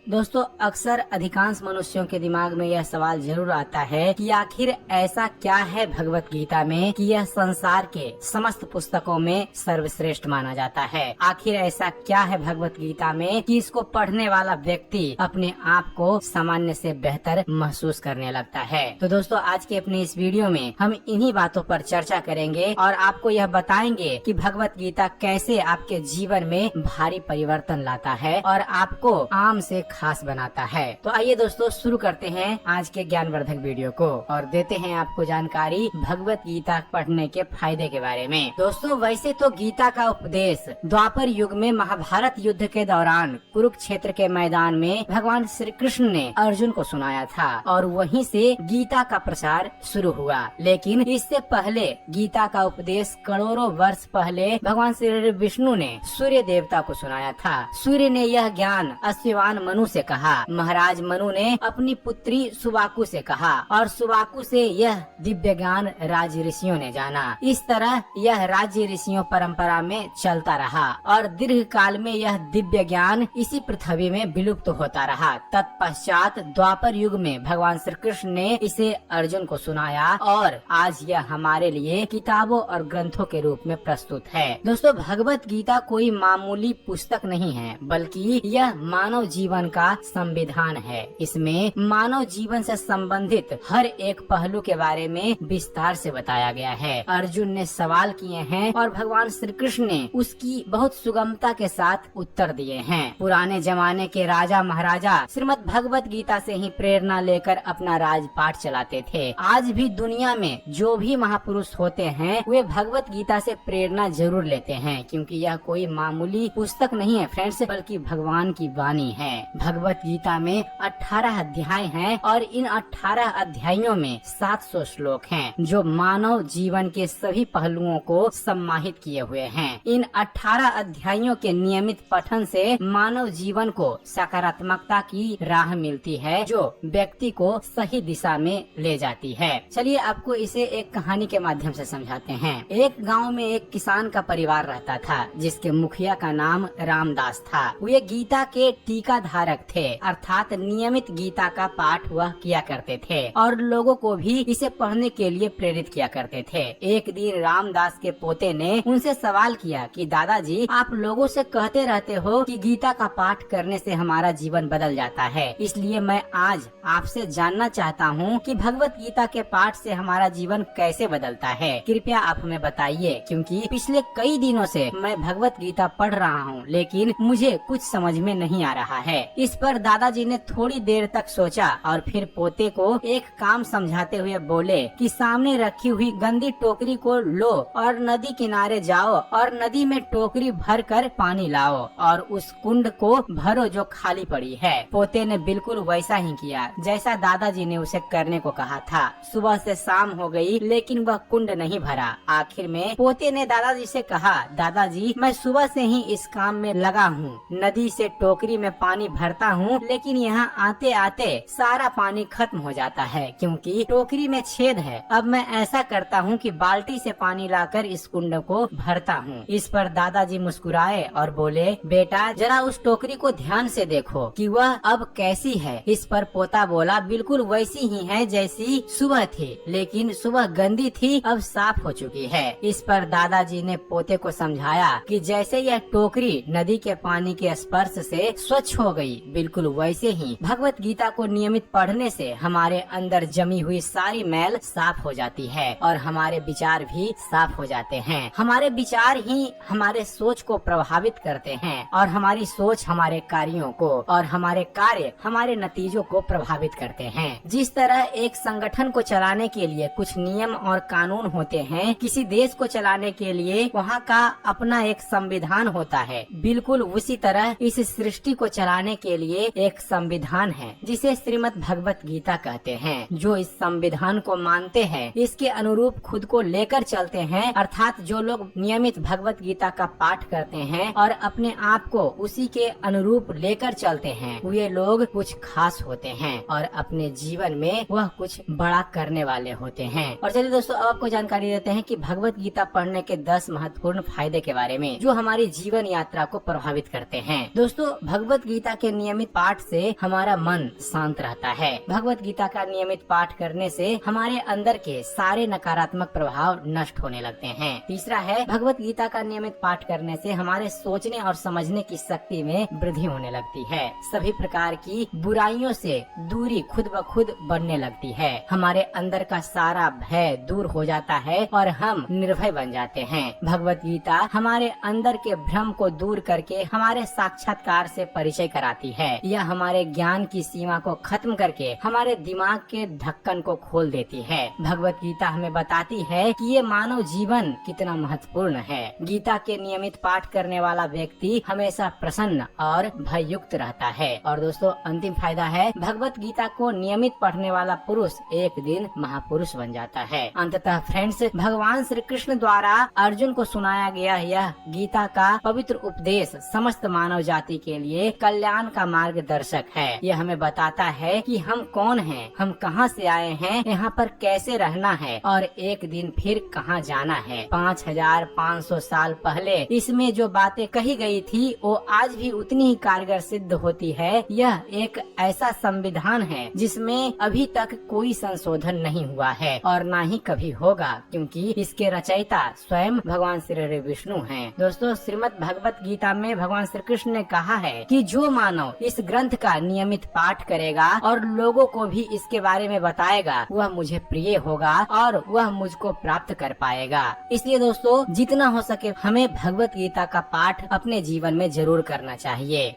दोस्तों अक्सर अधिकांश मनुष्यों के दिमाग में यह सवाल जरूर आता है कि आखिर ऐसा क्या है भगवत गीता में कि यह संसार के समस्त पुस्तकों में सर्वश्रेष्ठ माना जाता है। आखिर ऐसा क्या है भगवत गीता में कि इसको पढ़ने वाला व्यक्ति अपने आप को सामान्य से बेहतर महसूस करने लगता है। तो दोस्तों आज के अपने इस वीडियो में हम इन्हीं बातों पर चर्चा करेंगे और आपको यह बताएंगे कि भगवत गीता कैसे आपके जीवन में भारी परिवर्तन लाता है और आपको आम से खास बनाता है। तो आइए दोस्तों शुरू करते हैं आज के ज्ञानवर्धक वीडियो को और देते हैं आपको जानकारी भगवत गीता पढ़ने के फायदे के बारे में। दोस्तों वैसे तो गीता का उपदेश द्वापर युग में महाभारत युद्ध के दौरान कुरुक्षेत्र के मैदान में भगवान श्री कृष्ण ने अर्जुन को सुनाया था और वहीं से गीता का प्रचार शुरू हुआ। लेकिन इससे पहले गीता का उपदेश करोड़ों वर्ष पहले भगवान श्री विष्णु ने सूर्य देवता को सुनाया था। सूर्य ने यह ज्ञान अश्विवान मनु से कहा, महाराज मनु ने अपनी पुत्री सुबाकु से कहा और सुबाकु से यह दिव्य ज्ञान राज ऋषियों ने जाना। इस तरह यह राज्य ऋषियों परंपरा में चलता रहा और दीर्घ काल में यह दिव्य ज्ञान इसी पृथ्वी में विलुप्त होता रहा। तत्पश्चात द्वापर युग में भगवान श्री कृष्ण ने इसे अर्जुन को सुनाया और आज यह हमारे लिए किताबों और ग्रंथों के रूप में प्रस्तुत है। दोस्तों भगवत गीता कोई मामूली पुस्तक नहीं है बल्कि यह मानव जीवन का संविधान है। इसमें मानव जीवन से संबंधित हर एक पहलू के बारे में विस्तार से बताया गया है। अर्जुन ने सवाल किए हैं और भगवान श्री कृष्ण ने उसकी बहुत सुगमता के साथ उत्तर दिए हैं। पुराने जमाने के राजा महाराजा श्रीमद् भगवत गीता से ही प्रेरणा लेकर अपना राजपाट चलाते थे। आज भी दुनिया में जो भी महापुरुष होते हैं वे भगवत गीता से प्रेरणा जरूर लेते हैं, क्योंकि यह कोई मामूली पुस्तक नहीं है फ्रेंड्स, बल्कि भगवान की वाणी है। भगवत गीता में 18 अध्याय हैं और इन 18 अध्यायों में 700 श्लोक हैं जो मानव जीवन के सभी पहलुओं को सम्माहित किए हुए हैं। इन 18 अध्यायों के नियमित पठन से मानव जीवन को सकारात्मकता की राह मिलती है जो व्यक्ति को सही दिशा में ले जाती है। चलिए आपको इसे एक कहानी के माध्यम से समझाते हैं। एक गांव में एक किसान का परिवार रहता था जिसके मुखिया का नाम रामदास था। वे गीता के टीका धारक थे, अर्थात नियमित गीता का पाठ वह किया करते थे और लोगों को भी इसे पढ़ने के लिए प्रेरित किया करते थे। एक दिन रामदास के पोते ने उनसे सवाल किया कि दादाजी आप लोगों से कहते रहते हो कि गीता का पाठ करने से हमारा जीवन बदल जाता है, इसलिए मैं आज आपसे जानना चाहता हूँ कि भगवत गीता के पाठ से हमारा जीवन कैसे बदलता है। कृपया आप हमें बताइए, क्योंकि पिछले कई दिनों से मैं भगवत गीता पढ़ रहा हूँ लेकिन मुझे कुछ समझ में नहीं आ रहा है। इस पर दादाजी ने थोड़ी देर तक सोचा और फिर पोते को एक काम समझाते हुए बोले कि सामने रखी हुई गंदी टोकरी को लो और नदी किनारे जाओ और नदी में टोकरी भर कर पानी लाओ और उस कुंड को भरो जो खाली पड़ी है। पोते ने बिल्कुल वैसा ही किया जैसा दादाजी ने उसे करने को कहा था। सुबह से शाम हो गई लेकिन वह कुंड नहीं भरा। आखिर में पोते ने दादाजी से कहा, दादाजी मैं सुबह से ही इस काम में लगा हूँ, नदी से टोकरी में पानी भरता हूँ लेकिन यहाँ आते आते सारा पानी खत्म हो जाता है क्योंकि टोकरी में छेद है। अब मैं ऐसा करता हूँ कि बाल्टी से पानी लाकर इस कुंड को भरता हूँ। इस पर दादाजी मुस्कुराए और बोले, बेटा जरा उस टोकरी को ध्यान से देखो कि वह अब कैसी है। इस पर पोता बोला, बिल्कुल वैसी ही है जैसी सुबह थी, लेकिन सुबह गंदी थी अब साफ हो चुकी है। इस पर दादाजी ने पोते को समझाया कि जैसे यह टोकरी नदी के पानी के स्पर्श से स्वच्छ हो गई, बिल्कुल वैसे ही भगवत गीता को नियमित पढ़ने से हमारे अंदर जमी हुई सारी मैल साफ हो जाती है और हमारे विचार भी साफ हो जाते हैं। हमारे विचार ही हमारे सोच को प्रभावित करते हैं और हमारी सोच हमारे कार्यों को और हमारे कार्य हमारे नतीजों को प्रभावित करते हैं। जिस तरह एक संगठन को चलाने के लिए कुछ नियम और कानून होते हैं, किसी देश को चलाने के लिए वहाँ का अपना एक संविधान होता है, बिल्कुल उसी तरह इस सृष्टि को चलाने के लिए एक संविधान है जिसे श्रीमद् भगवत गीता कहते हैं। जो इस संविधान को मानते हैं, इसके अनुरूप खुद को लेकर चलते हैं, अर्थात जो लोग नियमित भगवत गीता का पाठ करते हैं और अपने आप को उसी के अनुरूप लेकर चलते हैं, वे लोग कुछ खास होते हैं और अपने जीवन में वह कुछ बड़ा करने वाले होते हैं। और चलिए दोस्तों अब आपको जानकारी देते हैं कि भगवत गीता पढ़ने के 10 महत्वपूर्ण फायदे के बारे में जो हमारी जीवन यात्रा को प्रभावित करते हैं। दोस्तों भगवत गीता के नियमित पाठ से हमारा मन शांत रहता है। भगवत गीता का नियमित पाठ करने से हमारे अंदर के सारे नकारात्मक प्रभाव नष्ट होने लगते हैं। तीसरा है, भगवत गीता का नियमित पाठ करने से हमारे सोचने और समझने की शक्ति में वृद्धि होने लगती है। सभी प्रकार की बुराइयों से दूरी खुद ब खुद बढ़ने लगती है। हमारे अंदर का सारा भय दूर हो जाता है और हम निर्भय बन जाते हैं। भगवत गीता हमारे अंदर के भ्रम को दूर करके हमारे साक्षात्कार से परिचय कराती है। यह हमारे ज्ञान की सीमा को खत्म करके हमारे दिमाग के ढक्कन को खोल देती है। भगवत गीता हमें बताती है कि ये मानव जीवन कितना महत्वपूर्ण है। गीता के नियमित पाठ करने वाला व्यक्ति हमेशा प्रसन्न और भययुक्त रहता है। और दोस्तों, अंतिम फायदा है, भगवत गीता को नियमित पढ़ने वाला पुरुष एक दिन महापुरुष बन जाता है। अंततः फ्रेंड्स, भगवान श्री कृष्ण द्वारा अर्जुन को सुनाया गया यह गीता का पवित्र उपदेश समस्त मानव जाति के लिए कल्याण का मार्गदर्शक है। यह हमें बताता है कि हम कौन हैं, हम कहां से आए हैं, यहाँ पर कैसे रहना है और एक दिन फिर कहां जाना है। 5500 साल पहले इसमें जो बातें कही गई थी वो आज भी उतनी ही कारगर सिद्ध होती है। यह एक ऐसा संविधान है जिसमें अभी तक कोई संशोधन नहीं हुआ है और ना ही कभी होगा, क्योंकि इसके रचयिता स्वयं भगवान श्री विष्णु हैं। दोस्तों, श्रीमद् भगवत गीता में भगवान श्री कृष्ण ने कहा है कि जो मानव इस ग्रंथ का नियमित पाठ करेगा और लोगों को भी इसके बारे में बताएगा, वह मुझे प्रिय होगा और वह मुझको प्राप्त कर पाएगा। इसलिए दोस्तों, जितना हो सके हमें भगवत गीता का पाठ अपने जीवन में जरूर करना चाहिए।